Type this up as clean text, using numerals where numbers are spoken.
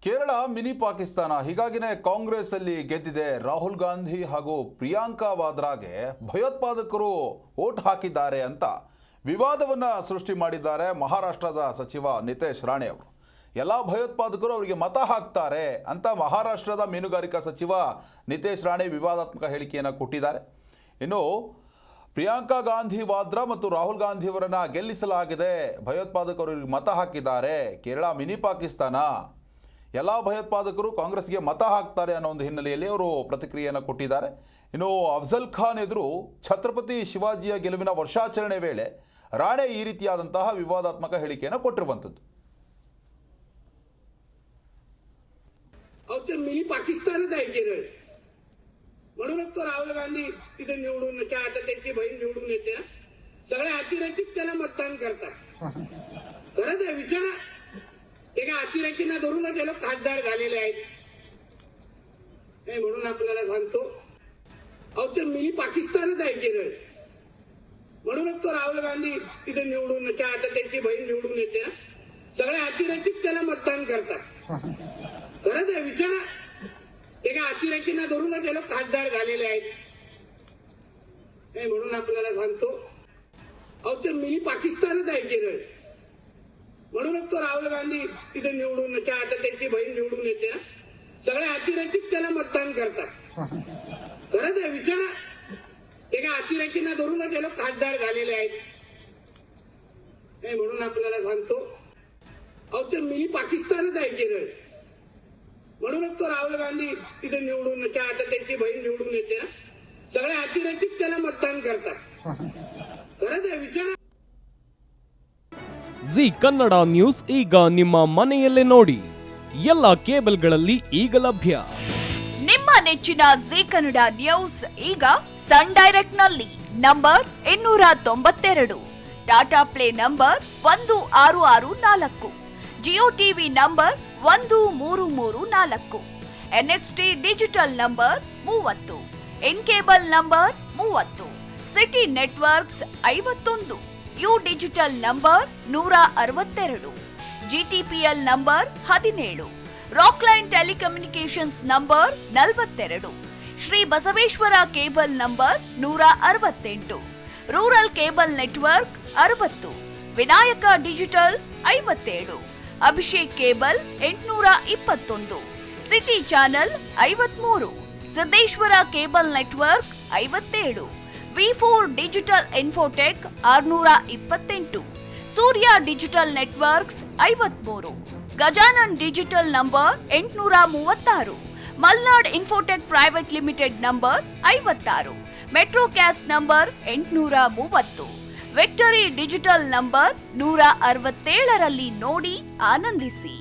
Kerala mini Pakistan. ಹೀಗಾಗಿನೇ Congress ಅಲ್ಲಿ ಗೆದ್ದಿದೆ. ರಾಹುಲ್ ಗಾಂಧಿ ಹಾಗೂ ಪ್ರಿಯಾಂಕಾ ವಾದ್ರಾಗೆ ಭಯೋತ್ಪಾದಕರು ವೋಟ್ ಹಾಕಿದ್ದಾರೆ ಅಂತ ವಿವಾದವನ್ನ ಸೃಷ್ಟಿ ಮಾಡಿದ್ದಾರೆ ಮಹಾರಾಷ್ಟ್ರದ ಸಚಿವ ನಿತೇಶ್ ರಾಣೆ ಅವರು. ಎಲ್ಲ ಭಯೋತ್ಪಾದಕರು ಅವರಿಗೆ ಮತ ಹಾಕ್ತಾರೆ ಅಂತ ಮಹಾರಾಷ್ಟ್ರದ ಮೀನುಗಾರಿಕಾ ಸಚಿವ ನಿತೇಶ್ ರಾಣೆ ವಿವಾದಾತ್ಮಕ ಹೇಳಿಕೆಯನ್ನು ಕೊಟ್ಟಿದ್ದಾರೆ. ಇನ್ನು ಪ್ರಿಯಾಂಕಾ ಗಾಂಧಿ ವಾದ್ರಾ ಮತ್ತು ರಾಹುಲ್ ಗಾಂಧಿ ಅವರನ್ನ ಗೆಲ್ಲಿಸಲಾಗಿದೆ, ಭಯೋತ್ಪಾದಕರು ಮತ ಹಾಕಿದ್ದಾರೆ, ಕೇರಳ ಮಿನಿ ಪಾಕಿಸ್ತಾನ, ಎಲ್ಲ ಭಯೋತ್ಪಾದಕರು ಕಾಂಗ್ರೆಸ್ಗೆ ಮತ ಹಾಕ್ತಾರೆ ಅನ್ನೋ ಒಂದು ಹಿನ್ನೆಲೆಯಲ್ಲಿ ಅವರು ಪ್ರತಿಕ್ರಿಯೆಯನ್ನು ಕೊಟ್ಟಿದ್ದಾರೆ. ಇನ್ನು ಅಫ್ಜಲ್ ಖಾನ್ ಎದುರು ಛತ್ರಪತಿ ಶಿವಾಜಿಯ ಗೆಲುವಿನ ವರ್ಷಾಚರಣೆ ವೇಳೆ ರಾಣೆ ಈ ರೀತಿಯಾದಂತಹ ವಿವಾದಾತ್ಮಕ ಹೇಳಿಕೆಯನ್ನು ಕೊಟ್ಟಿರುವಂಥದ್ದು. मिनी पाकिस्तानच आहे केरळ, म्हणूनच तो राहुल गांधी तिथे निवडून आता त्यांची बहीण निवडून येते. सगळे अतिरेकी त्याला मतदान करतात. खरंच आहे, विचारा, एका अतिरेकींना धरूनच हे लोक खासदार झालेले आहेत. म्हणून आपल्याला सांगतो, ते मिनी पाकिस्तानच आहे केरळ, म्हणूनच तो राहुल गांधी तिथे निवडून आता त्यांची बहीण निवडून येते. सगळे अतिरेकी त्याला मतदान करतात. खरंच आहे, विचारा, एका अतिरेकींना धरूनच हे लोक खासदार झालेले आहेत. म्हणून आपल्याला सांगतो, ते मिनी पाकिस्तानच आहे केरळ, म्हणूनच तो राहुल गांधी तिथे निवडून आता त्यांची बहीण निवडून येते. सगळे अतिरेकी त्याला मतदान करतात. खरंच आहे, विचारा, एका अतिरेकींना धरूनच हे लोक खासदार झालेले आहेत. म्हणून आपल्याला सांगतो, ते मिनी पाकिस्तानच आहे केरळ, म्हणूनच तो राहुल गांधी तिथे निवडून आता त्यांची बहीण निवडून येते. सगळे अतिरेकी त्याला मतदान करतात. खरंच आहे, विचारा. ಜಿ ಕನ್ನಡ ನ್ಯೂಸ್ ಈಗ ನಿಮ್ಮ ಮನೆಯಲ್ಲೇ ನೋಡಿ, ಎಲ್ಲ ಕೇಬಲ್ಗಳಲ್ಲಿ ಈಗ ಲಭ್ಯ. ನಿಮ್ಮ ನೆಚ್ಚಿನ ಜಿ ಕನ್ನಡ ನ್ಯೂಸ್ ಈಗ ಸನ್ ಡೈರೆಕ್ಟ್ ನಲ್ಲಿ number 292, Tata play number 1664, Jio TV number 1334, NXT digital number 30, in cable number 30, city networks 51, U digital number 162, GTPL number 17, Rockline telecommunications number 42, Shri Basaveshwara cable number 168, rural cable network 60, Vinayaka digital 57, Abhishek cable 821, city channel 53, Siddeshwara cable network 57, ವಿ4 digital infotech 628, Surya digital networks 53, Gajanan digital number 836, Malnad infotech private limited number 56, Metrocast number 830, victory digital number 167ರಲ್ಲಿ ನೋಡಿ ಆನಂದಿಸಿ.